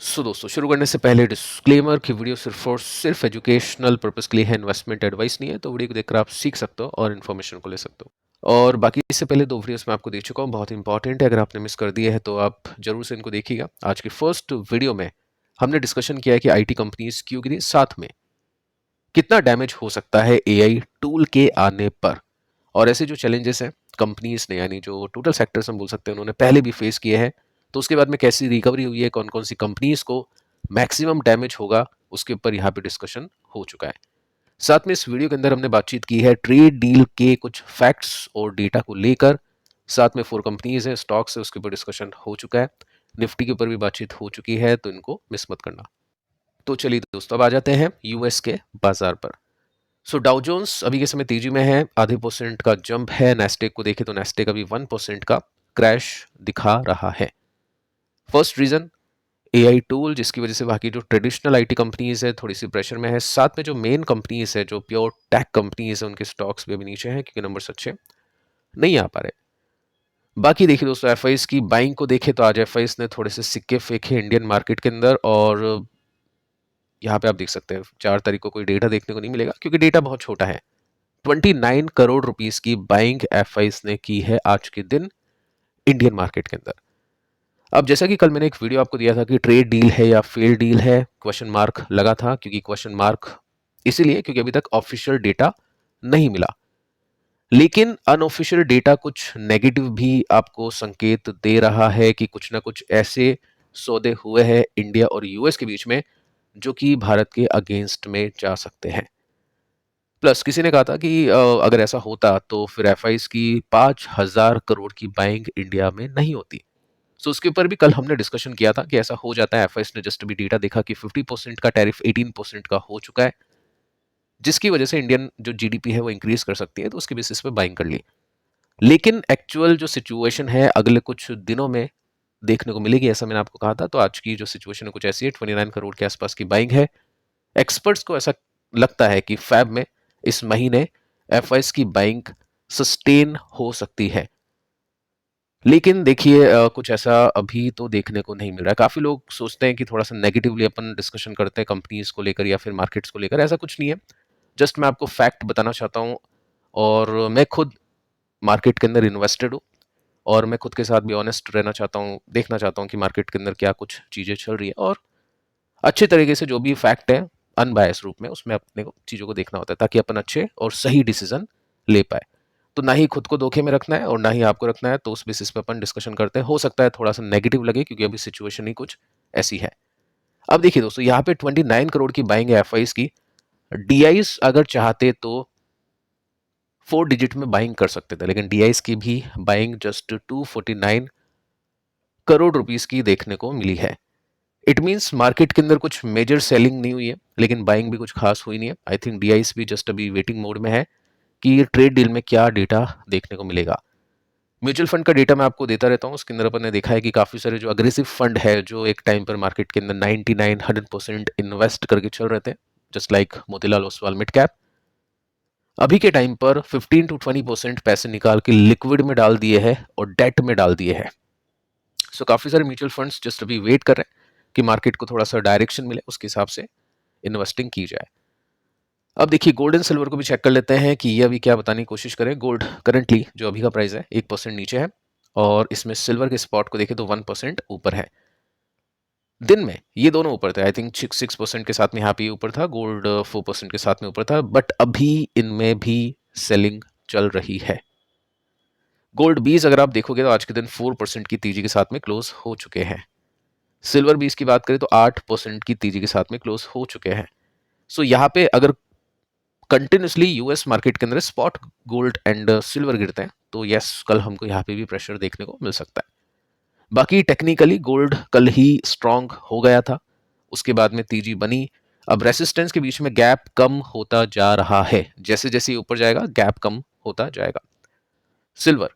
दोस्तों शुरू करने से पहले डिस्क्लेमर कि वीडियो सिर्फ और सिर्फ एजुकेशनल पर्पस के लिए है, इन्वेस्टमेंट एडवाइस नहीं है। तो वीडियो को देखकर आप सीख सकते हो और इन्फॉर्मेशन को ले सकते हो। और बाकी इससे पहले दो वीडियोस मैं आपको दे चुका हूँ, बहुत इंपॉर्टेंट है। अगर आपने मिस कर दिया है तो आप जरूर से इनको देखिएगा। आज की फर्स्ट वीडियो में हमने डिस्कशन किया है कि आईटी कंपनीज क्यों गिरी, साथ में कितना डैमेज हो सकता है एआई टूल के आने पर, और ऐसे जो चैलेंजेस हैं कंपनीज ने, यानी जो टोटल सेक्टर्स हम बोल सकते हैं, उन्होंने पहले भी फेस किए हैं। तो उसके बाद में कैसी रिकवरी हुई है, कौन कौन सी कंपनीज को मैक्सिमम डैमेज होगा, उसके ऊपर यहाँ पे डिस्कशन हो चुका है। साथ में इस वीडियो के अंदर हमने बातचीत की है ट्रेड डील के कुछ फैक्ट्स और डेटा को लेकर। साथ में 4 कंपनीज है, स्टॉक्स है, उसके ऊपर डिस्कशन हो चुका है। निफ्टी के ऊपर भी बातचीत हो चुकी है, तो इनको मिस मत करना। तो चलिए दोस्तों, अब आ जाते हैं यूएस के बाजार पर। डाउ जोन्स अभी के समय तेजी में है, आधे परसेंट का जंप है। नेस्टेक को देखें तो नेस्टेक अभी 1% का क्रैश दिखा रहा है। फर्स्ट रीजन एआई टूल, जिसकी वजह से बाकी जो ट्रेडिशनल आईटी कंपनीज है थोड़ी सी प्रेशर में है। साथ में जो मेन कंपनीज है, जो प्योर टेक कंपनीज है, उनके स्टॉक्स भी अभी नीचे हैं क्योंकि नंबर्स अच्छे नहीं आ पा रहे। बाकी देखिए दोस्तों, एफआईस की बाइंग को देखें तो आज एफआईस ने थोड़े से सिक्के फेंके इंडियन मार्केट के अंदर। और यहाँ पे आप देख सकते हैं 4 तारीख को कोई डेटा देखने को नहीं मिलेगा क्योंकि डेटा बहुत छोटा है। 29 करोड़ रुपीस की बाइंग एफआईस ने की है आज के दिन इंडियन मार्केट के अंदर। अब जैसा कि कल मैंने एक वीडियो आपको दिया था कि ट्रेड डील है या फेल डील है, क्वेश्चन मार्क लगा था। क्योंकि क्वेश्चन मार्क इसीलिए क्योंकि अभी तक ऑफिशियल डेटा नहीं मिला, लेकिन अनऑफिशियल डेटा कुछ नेगेटिव भी आपको संकेत दे रहा है कि कुछ ना कुछ ऐसे सौदे हुए हैं इंडिया और यूएस के बीच में जो कि भारत के अगेंस्ट में जा सकते हैं। प्लस किसी ने कहा था कि अगर ऐसा होता तो फिर एफआईस की 5,000 करोड़ की बाइंग इंडिया में नहीं होती। उसके ऊपर भी कल हमने डिस्कशन किया था कि ऐसा हो जाता है। एफआईएस ने जस्ट अभी डेटा देखा कि 50% का टैरिफ 18% का हो चुका है, जिसकी वजह से इंडियन जो जीडीपी है वो इंक्रीज कर सकती है, तो उसके बेसिस पे बाइंग कर ली। लेकिन एक्चुअल जो सिचुएशन है अगले कुछ दिनों में देखने को मिलेगी, ऐसा मैंने आपको कहा था। तो आज की जो सिचुएशन है कुछ ऐसी है, 29 करोड़ के आसपास की बाइंग है। एक्सपर्ट्स को ऐसा लगता है कि फैब में इस महीने एफआईएस की बाइंग सस्टेन हो सकती है। लेकिन देखिए कुछ ऐसा अभी तो देखने को नहीं मिल रहा है। काफ़ी लोग सोचते हैं कि थोड़ा-सा नेगेटिवली अपन डिस्कशन करते हैं कंपनीज़ को लेकर या फिर मार्केट्स को लेकर, ऐसा कुछ नहीं है। जस्ट मैं आपको फैक्ट बताना चाहता हूँ। और मैं खुद मार्केट के अंदर इन्वेस्टेड हूँ और मैं खुद के साथ भी ऑनेस्ट रहना चाहता हूँ, देखना चाहता हूँ कि मार्केट के अंदर क्या कुछ चीज़ें चल रही है, और अच्छे तरीके से जो भी फैक्ट है अनबायस रूप में उसमें अपने को चीज़ों को देखना होता है ताकि अपन अच्छे और सही डिसीजन ले पाए। तो ना ही खुद को धोखे में रखना है और ना ही आपको रखना है। तो उस बेसिस पे अपन डिस्कशन करते हैं। हो सकता है थोड़ा सा नेगेटिव लगे क्योंकि अभी सिचुएशन ही कुछ ऐसी है। अब देखिए दोस्तों, यहाँ पे 29 करोड़ की बाइंग है एफआईस की। डीआईस अगर चाहते तो 4 डिजिट में बाइंग कर सकते थे, लेकिन डीआईस की भी बाइंग जस्ट 249 करोड़ रुपीस की देखने को मिली है। इट मीन्स मार्केट के अंदर कुछ मेजर सेलिंग नहीं हुई है, लेकिन बाइंग भी कुछ खास हुई नहीं है। आई थिंक डीआईस भी जस्ट अभी वेटिंग मोड में है कि ट्रेड डील में क्या डेटा देखने को मिलेगा। म्यूचुअल फंड का डेटा मैं आपको देता रहता हूँ। उसके अंदर अपन ने देखा है कि काफ़ी सारे जो अग्रेसिव फंड है, जो एक टाइम पर मार्केट के अंदर 99-100% इन्वेस्ट करके चल रहे थे, just like Motilal Oswal mid cap, अभी के टाइम पर 15 to 20% पैसे निकाल के लिक्विड में डाल दिए हैं और डेट में डाल दिए हैं। काफ़ी सारे म्यूचुअल फंड्स जस्ट अभी वेट कर रहे हैं कि मार्केट को थोड़ा सा डायरेक्शन मिले, उसके हिसाब से इन्वेस्टिंग की जाए। अब देखिए गोल्ड एंड सिल्वर को भी चेक कर लेते हैं कि ये अभी क्या बताने की कोशिश करें। गोल्ड करंटली जो अभी का प्राइस है 1% नीचे है, और इसमें सिल्वर के स्पॉट को देखें तो 1% ऊपर है। दिन में ये दोनों ऊपर थे। आई थिंक 6% के साथ में यहाँ पे ऊपर था, गोल्ड 4% के साथ में ऊपर था, बट अभी इनमें भी सेलिंग चल रही है। गोल्ड बीस अगर आप देखोगे तो आज के दिन 4% की तेजी के साथ में क्लोज हो चुके हैं। सिल्वर बीस की बात करें तो 8% की तेजी के साथ में क्लोज हो चुके हैं। यहाँ पे अगर कंटिन्यूसली यूएस मार्केट के अंदर स्पॉट गोल्ड एंड सिल्वर गिरते हैं तो यस, कल हमको यहाँ पे भी प्रेशर देखने को मिल सकता है। बाकी टेक्निकली गोल्ड कल ही स्ट्रांग हो गया था, उसके बाद में तेजी बनी। अब रेसिस्टेंस के बीच में गैप कम होता जा रहा है, जैसे जैसे ऊपर जाएगा गैप कम होता जाएगा। सिल्वर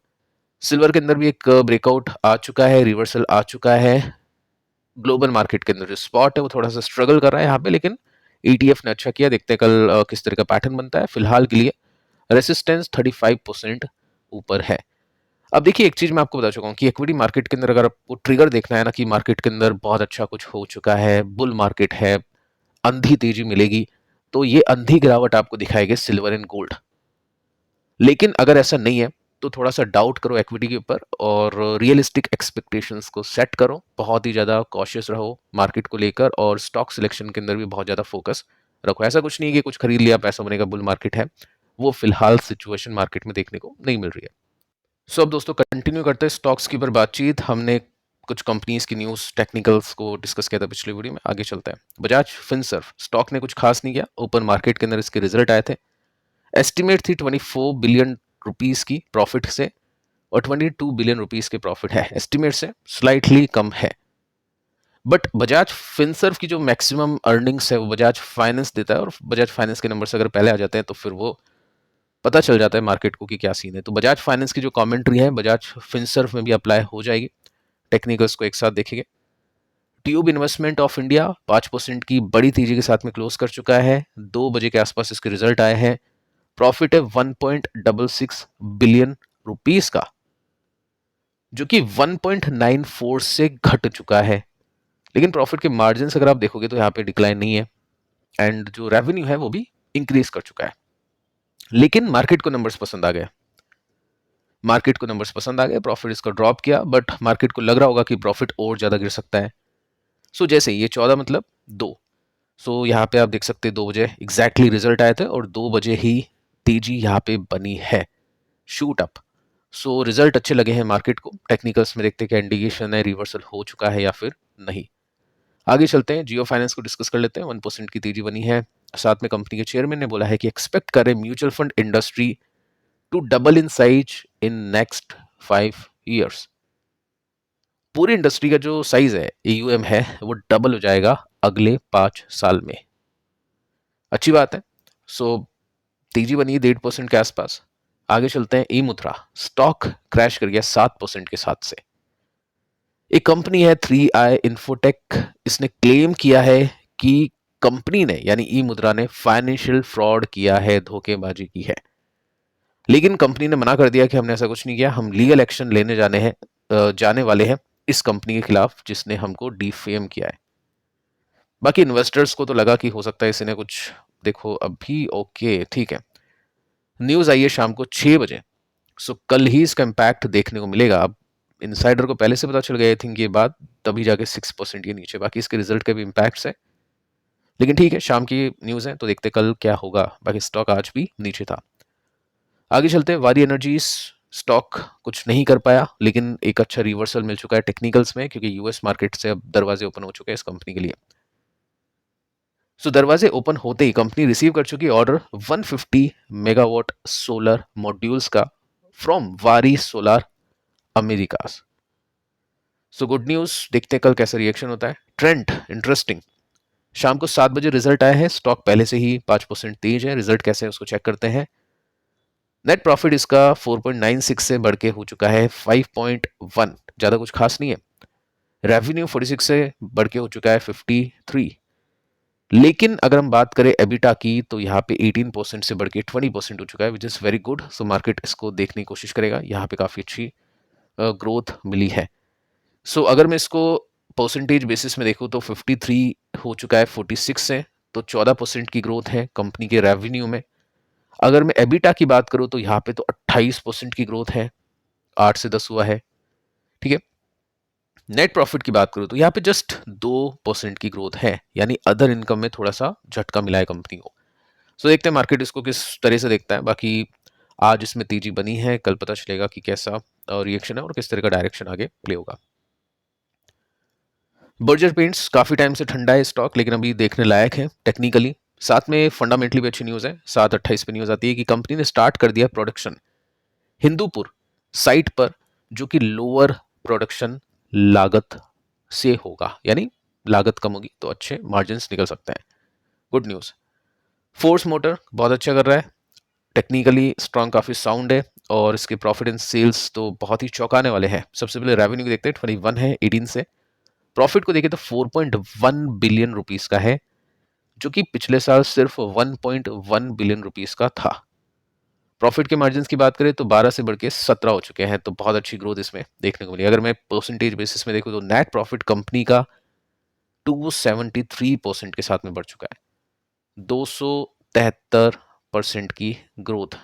सिल्वर के अंदर भी एक ब्रेकआउट आ चुका है, रिवर्सल आ चुका है। ग्लोबल मार्केट के अंदर जो स्पॉट है वो थोड़ा सा स्ट्रगल कर रहा है यहाँ पे, लेकिन ईटीएफ ने अच्छा किया। देखते हैं कल किस तरह का पैटर्न बनता है। फिलहाल के लिए रेसिस्टेंस 35% ऊपर है। अब देखिए एक चीज़ मैं आपको बता चुका हूँ कि इक्विटी मार्केट के अंदर अगर आपको ट्रिगर देखना है ना कि मार्केट के अंदर बहुत अच्छा कुछ हो चुका है, बुल मार्केट है, अंधी तेजी मिलेगी, तो ये अंधी गिरावट आपको दिखाएगी सिल्वर एंड गोल्ड। लेकिन अगर ऐसा नहीं है तो थोड़ा सा डाउट करो इक्विटी के ऊपर और रियलिस्टिक एक्सपेक्टेशंस को सेट करो, बहुत ही ज़्यादा कॉशियस रहो मार्केट को लेकर और स्टॉक सिलेक्शन के अंदर भी बहुत ज़्यादा फोकस रखो। ऐसा कुछ नहीं है कि कुछ खरीद लिया पैसा बनेगा, बुल मार्केट है, वो फिलहाल सिचुएशन मार्केट में देखने को नहीं मिल रही है। सो अब दोस्तों कंटिन्यू करते हैं स्टॉक्स की ऊपर बातचीत। हमने कुछ कंपनीज की न्यूज़ टेक्निकल्स को डिस्कस किया था पिछले वीडियो में, आगे चलते हैं। बजाज फिनसर्व स्टॉक ने कुछ खास नहीं किया, ओपन मार्केट के अंदर इसके रिजल्ट आए थे। एस्टिमेट थी 24 बिलियन रुपीस की प्रॉफिट से और 22 बिलियन रुपीस के प्रॉफिट है, एस्टिमेट से स्लाइटली कम है। बट बजाज फिनसर्व की जो मैक्सिमम अर्निंग्स है वो बजाज फाइनेंस देता है और बजाज फाइनेंस के नंबर से अगर पहले आ जाते हैं तो फिर वो पता चल जाता है मार्केट को कि क्या सीन है। तो बजाज फाइनेंस की जो कमेंट्री है बजाज फिनसर्व में भी अप्लाई हो जाएगी। टेक्निकल्स को एक साथ देखेंगे। ट्यूब इन्वेस्टमेंट ऑफ इंडिया 5% की बड़ी तेजी के साथ में क्लोज कर चुका है, 2 बजे के आसपास इसके रिजल्ट आए हैं। प्रॉफिट है 1.66 बिलियन रुपीस का, जो कि 1.94 से घट चुका है। लेकिन प्रॉफिट के मार्जिन अगर आप देखोगे तो यहाँ पे डिक्लाइन नहीं है एंड जो रेवेन्यू है वो भी इंक्रीज कर चुका है। लेकिन मार्केट को नंबर्स पसंद आ गए, मार्केट को नंबर्स पसंद आ गए, प्रॉफिट इसका ड्रॉप किया, बट मार्केट को लग रहा होगा कि प्रॉफिट और ज्यादा गिर सकता है। सो जैसे ये 14 मतलब 2, सो यहाँ पे आप देख सकते हैं 2 बजे एग्जैक्टली रिजल्ट आए थे और 2 बजे ही तेजी यहाँ पे बनी है, शूट अप। सो रिजल्ट अच्छे लगे हैं मार्केट को। टेक्निकल्स में देखते हैं क्या इंडिकेशन है, रिवर्सल हो चुका है या फिर नहीं। आगे चलते हैं, जियो फाइनेंस को डिस्कस कर लेते हैं। 1% की तेजी बनी है। साथ में कंपनी के चेयरमैन ने बोला है कि एक्सपेक्ट करें mutual fund industry to double in size in next 5 years। पूरी इंडस्ट्री का जो साइज है, AUM है, वो डबल हो जाएगा अगले 5 साल में। अच्छी बात है। सो तेजी बनी है 1.5% के आसपास। आगे चलते हैं, ई मुद्रा स्टॉक क्रैश कर गया 7% के साथ से। एक कंपनी है 3i इंफोटेक, इसने क्लेम किया है कि कंपनी ने यानी ई मुद्रा ने फाइनेंशियल फ्रॉड किया है, धोखेबाजी की है। लेकिन कंपनी ने मना कर दिया कि हमने ऐसा कुछ नहीं किया, हम लीगल एक्शन लेने जाने वाले हैं इस कंपनी के खिलाफ जिसने हमको डिफेम किया है। बाकी इन्वेस्टर्स को तो लगा कि हो सकता है इसने कुछ, देखो अभी ओके ठीक है। न्यूज़ आई है शाम को 6 बजे, सो कल ही इसका इम्पैक्ट देखने को मिलेगा। अब इनसाइडर को पहले से पता चल गया आई थिंक ये बात, तभी जाके 6% के नीचे, बाकी इसके रिजल्ट के भी इम्पैक्ट्स है। लेकिन ठीक है, शाम की न्यूज़ है तो देखते कल क्या होगा। बाकी स्टॉक आज भी नीचे था। आगे चलते हैं, वारी एनर्जीज स्टॉक कुछ नहीं कर पाया, लेकिन एक अच्छा रिवर्सल मिल चुका है टेक्निकल्स में, क्योंकि यूएस मार्केट से अब दरवाजे ओपन हो चुके हैं इस कंपनी के लिए। सो दरवाजे ओपन होते ही कंपनी रिसीव कर चुकी ऑर्डर 150 मेगावाट सोलर मॉड्यूल्स का फ्रॉम वारी solar America's. So good news, देखते हैं कल कैसा रिएक्शन होता है। ट्रेंड इंटरेस्टिंग, शाम को 7 बजे रिजल्ट आया है, स्टॉक पहले से ही 5% तेज है। रिजल्ट कैसे है उसको चेक करते हैं। नेट प्रॉफिट इसका 4.96 से बढ़ के हो चुका है 5.1, ज्यादा कुछ खास नहीं है। रेवेन्यू 46 से बढ़ के हो चुका है 53। लेकिन अगर हम बात करें एबिटा की तो यहाँ पे 18% से बढ़ के 20% हो चुका है, which is very good. So market इसको देखने की कोशिश करेगा, यहाँ पे काफ़ी अच्छी ग्रोथ मिली है। सो अगर मैं इसको परसेंटेज बेसिस में देखूँ तो 53 हो चुका है 46 से, तो 14% की ग्रोथ है कंपनी के रेवेन्यू में। अगर मैं एबिटा की बात करूँ तो यहाँ पे तो 28% की ग्रोथ है, 8 से 10 हुआ है, ठीक है। नेट प्रॉफिट की बात करूँ तो यहाँ पे जस्ट 2% की ग्रोथ है, यानी अदर इनकम में थोड़ा सा झटका मिला है कंपनी को। सो देखते हैं मार्केट इसको किस तरह से देखता है। बाकी आज इसमें तेजी बनी है, कल पता चलेगा कि कैसा रिएक्शन है और किस तरह का डायरेक्शन आगे प्ले होगा। बर्जर पेंट्स काफी टाइम से ठंडा है स्टॉक, लेकिन अभी देखने लायक है टेक्निकली। साथ में फंडामेंटली भी अच्छी न्यूज है। 7/28 पे न्यूज आती है कि कंपनी ने स्टार्ट कर दिया प्रोडक्शन हिंदूपुर साइट पर, जो कि लोअर प्रोडक्शन लागत से होगा, यानी लागत कम होगी तो अच्छे मार्जिन निकल सकते हैं। Good news. फोर्स मोटर बहुत अच्छा कर रहा है, टेक्निकली स्ट्रॉन्ग, काफी साउंड है और इसके प्रॉफिट एंड सेल्स तो बहुत ही चौंकाने वाले हैं। सबसे पहले रेवेन्यू को देखते हैं, 21 है 18 से। प्रॉफिट को देखें तो 4.1 बिलियन रुपीस का है, जो कि पिछले साल सिर्फ 1.1 बिलियन रुपीस का था। प्रॉफिट के मार्जिन्स की बात करें तो 12 से बढ़ के 17 हो चुके हैं, तो बहुत अच्छी ग्रोथ इसमें देखने को मिली। अगर मैं परसेंटेज बेसिस में देखूँ तो नेट प्रॉफिट कंपनी का 273% के साथ में बढ़ चुका है। 273% की ग्रोथ,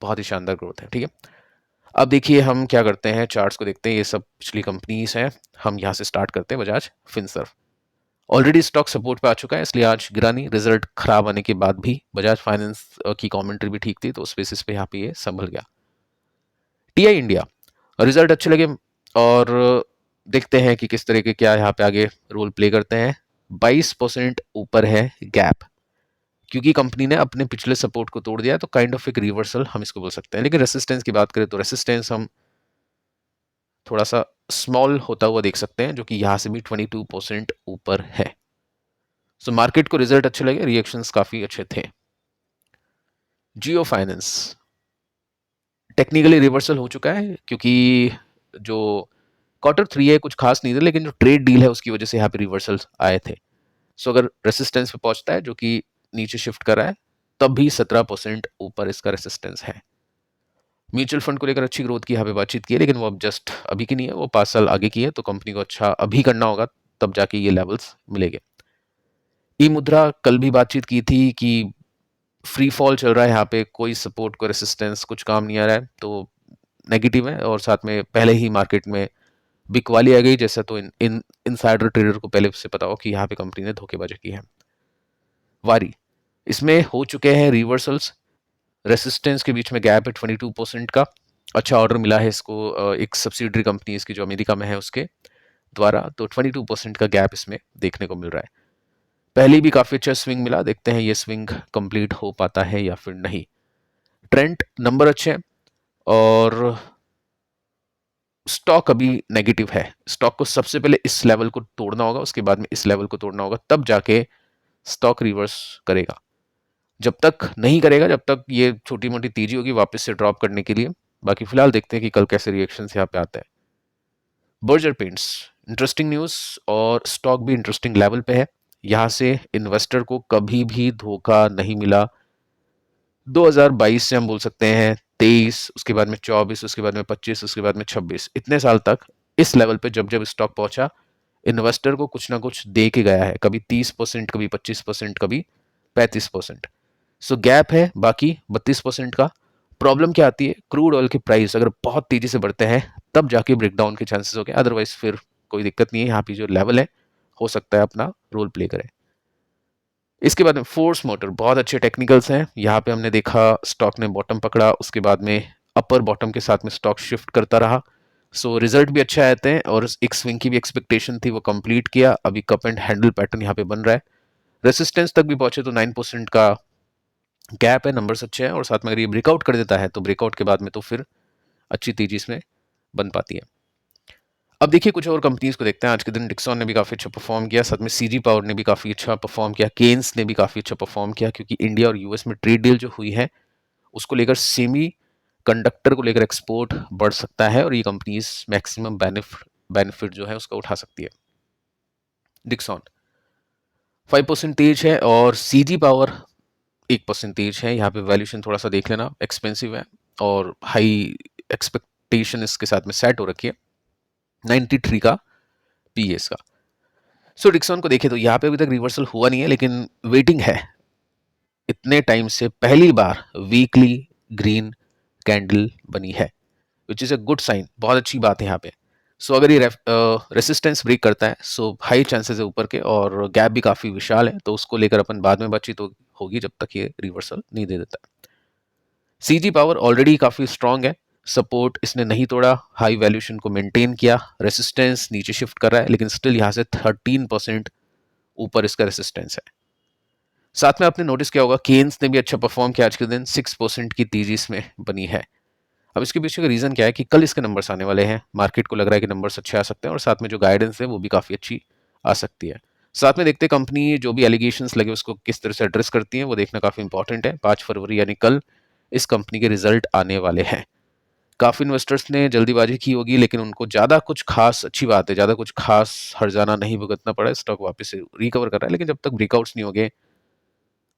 बहुत ही शानदार ग्रोथ है। ठीक है, अब देखिए हम क्या करते हैं, चार्ट्स को देखते हैं। ये सब पिछली कंपनीज हैं, हम यहाँ से स्टार्ट करते हैं। Bajaj Finserv already stock support पे आ चुका है, इसलिए आज गिरा नहीं। रिजल्ट खराब आने के बाद भी बजाज फाइनेंस की कमेंट्री भी ठीक थी, तो उस बेसिस पे यहाँ पे ये संभल गया। टीआई इंडिया रिजल्ट अच्छे लगे और देखते हैं कि किस तरह के क्या यहाँ पे आगे रोल प्ले करते हैं। 22% ऊपर है गैप, क्योंकि कंपनी ने अपने पिछले सपोर्ट को तोड़ दिया, तो काइंड ऑफ एक रिवर्सल हम इसको बोल सकते हैं। लेकिन रेसिस्टेंस की बात करें तो रेसिस्टेंस हम थोड़ा सा स्मॉल होता हुआ देख सकते हैं, जो कि यहाँ से भी 22% ऊपर है। सो मार्केट को रिजल्ट अच्छे लगे, रिएक्शंस काफी अच्छे थे। जियो फाइनेंस टेक्निकली रिवर्सल हो चुका है, क्योंकि जो Q3 है कुछ खास नहीं था, लेकिन जो ट्रेड डील है उसकी वजह से यहाँ पे रिवर्सल्स आए थे। सो अगर रेसिस्टेंस पे पहुंचता है, जो कि नीचे शिफ्ट कर रहा है, तब भी 17% ऊपर इसका रेसिस्टेंस है। म्यूचुअल फंड को लेकर अच्छी ग्रोथ की यहाँ पे बातचीत की है, लेकिन वो अब जस्ट अभी की नहीं है, वो 5 साल आगे की है। तो कंपनी को अच्छा अभी करना होगा, तब जाके ये लेवल्स मिलेंगे। ई मुद्रा कल भी बातचीत की थी कि फ्री फॉल चल रहा है, यहाँ पे कोई सपोर्ट को रेसिस्टेंस कुछ काम नहीं आ रहा है, तो नेगेटिव है। और साथ में पहले ही मार्केट में बिकवाली आ गई, जैसा तो इन इनसाइडर ट्रेडर को पहले से पता हो कि यहाँ पे कंपनी ने धोखेबाजी की है। वारी इसमें हो चुके हैं रिवर्सल्स, रेसिस्टेंस के बीच में गैप है 22% का। अच्छा ऑर्डर मिला है इसको एक सब्सिडरी कंपनी इसकी जो अमेरिका में है उसके द्वारा, तो 22% का गैप इसमें देखने को मिल रहा है। पहले भी काफी अच्छा स्विंग मिला, देखते हैं ये स्विंग कंप्लीट हो पाता है या फिर नहीं। ट्रेंड नंबर अच्छे हैं और स्टॉक अभी नेगेटिव है। स्टॉक को सबसे पहले इस लेवल को तोड़ना होगा, उसके बाद में इस लेवल को तोड़ना होगा, तब जाके स्टॉक रिवर्स करेगा। जब तक नहीं करेगा, जब तक ये छोटी मोटी तेजी होगी वापस से ड्रॉप करने के लिए। बाकी फिलहाल देखते हैं कि कल कैसे रिएक्शन यहाँ पे आता है। बर्जर पेंट्स इंटरेस्टिंग न्यूज और स्टॉक भी इंटरेस्टिंग लेवल पे है। यहां से इन्वेस्टर को कभी भी धोखा नहीं मिला। 2022 से हम बोल सकते हैं 23, उसके बाद में 24, उसके बाद में 25, उसके बाद में 26, इतने साल तक इस लेवल पे जब जब स्टॉक पहुंचा, इन्वेस्टर को कुछ ना कुछ दे के गया है। कभी 30%, कभी 25%, कभी 35%। सो गैप है बाकी 32% का। प्रॉब्लम क्या आती है, क्रूड ऑयल के प्राइस अगर बहुत तेजी से बढ़ते हैं तब जाके ब्रेकडाउन के चांसेस हो गए, अदरवाइज फिर कोई दिक्कत नहीं है। यहाँ पे जो लेवल है हो सकता है अपना रोल प्ले करे। इसके बाद में फोर्स मोटर बहुत अच्छे टेक्निकल्स हैं। यहाँ पे हमने देखा स्टॉक ने बॉटम पकड़ा, उसके बाद में अपर बॉटम के साथ में स्टॉक शिफ्ट करता रहा। सो रिजल्ट भी अच्छे आए थे और एक स्विंग की भी एक्सपेक्टेशन थी, वो कंप्लीट किया। अभी कप एंड हैंडल पैटर्न यहाँ पे बन रहा है। रेसिस्टेंस तक भी पहुंचे तो 9% का गैप है, नंबर्स अच्छे हैं। और साथ में अगर ये ब्रेकआउट कर देता है तो ब्रेकआउट के बाद में तो फिर अच्छी तेजी इसमें बन पाती है। अब देखिए कुछ और कंपनीज को देखते हैं। आज के दिन डिक्सॉन ने भी काफी अच्छा परफॉर्म किया, साथ में सीजी पावर ने भी काफी अच्छा परफॉर्म किया, केन्स ने भी काफी अच्छा परफॉर्म किया, क्योंकि इंडिया और यूएस में ट्रेड डील जो हुई है उसको लेकर सेमी कंडक्टर को लेकर एक्सपोर्ट बढ़ सकता है और ये कंपनीज मैक्सिमम बेनिफिट जो है उसका उठा सकती है। डिक्सॉन 5% तेज है और सीजी पावर 1% तेज है। यहाँ पे वैल्यूएशन थोड़ा सा देख लेना, एक्सपेंसिव है और हाई एक्सपेक्टेशन इसके साथ में सेट हो रखी है, 93 का पीएस का। सो डिक्सॉन को देखें तो यहाँ पे अभी तक रिवर्सल हुआ नहीं है, लेकिन वेटिंग है। इतने टाइम से पहली बार वीकली ग्रीन कैंडल बनी है, which is a good sign, बहुत अच्छी बात है यहाँ पे। सो अगर ये रेसिस्टेंस ब्रेक करता है सो हाई चांसेस है ऊपर के, और गैप भी काफी विशाल है, तो उसको लेकर अपन बाद में बातचीत होगी जब तक ये रिवर्सल नहीं दे देता। सीजी पावर ऑलरेडी काफी स्ट्रांग है, सपोर्ट इसने नहीं तोड़ा, हाई वैल्यूएशन को मेंटेन किया, रेसिस्टेंस नीचे शिफ्ट कर रहा है, लेकिन स्टिल यहाँ से 13% ऊपर इसका रेसिस्टेंस है। साथ में आपने नोटिस किया होगा केन्स ने भी अच्छा परफॉर्म किया आज के दिन, 6% की तेजी इसमें बनी है। अब इसके पीछे का रीजन क्या है कि कल इसके नंबर्स आने वाले हैं, मार्केट को लग रहा है कि नंबर्स अच्छे आ सकते हैं और साथ में जो गाइडेंस है वो भी काफी अच्छी आ सकती है। साथ में देखते हैं कंपनी जो भी एलिगेशंस लगे उसको किस तरह से एड्रेस करती है, वो देखना काफी इंपॉर्टेंट है। 5 फरवरी यानी कल इस कंपनी के रिजल्ट आने वाले हैं। काफी इन्वेस्टर्स ने जल्दीबाजी की होगी, लेकिन उनको ज्यादा कुछ खास, अच्छी बात है, ज्यादा कुछ खास हर्जाना नहीं भुगतना पड़ा, स्टॉक वापस से रिकवर कर रहा है। लेकिन जब तक ब्रेकआउट्स नहीं होंगे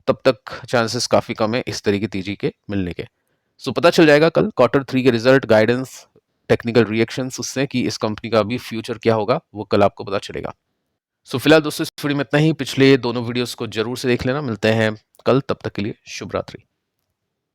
तब तक चांसेस काफी कम है इस तरह की तेजी के मिलने के। सो पता चल जाएगा कल Q3 के रिजल्ट, गाइडेंस, टेक्निकल रिएक्शंस उससे कि इस कंपनी का अभी फ्यूचर क्या होगा, वो कल आपको पता चलेगा। सो फिलहाल दोस्तों इस वीडियो में इतना ही। पिछले दोनों वीडियोस को जरूर से देख लेना। मिलते हैं कल, तब तक के लिए शुभ रात्रि।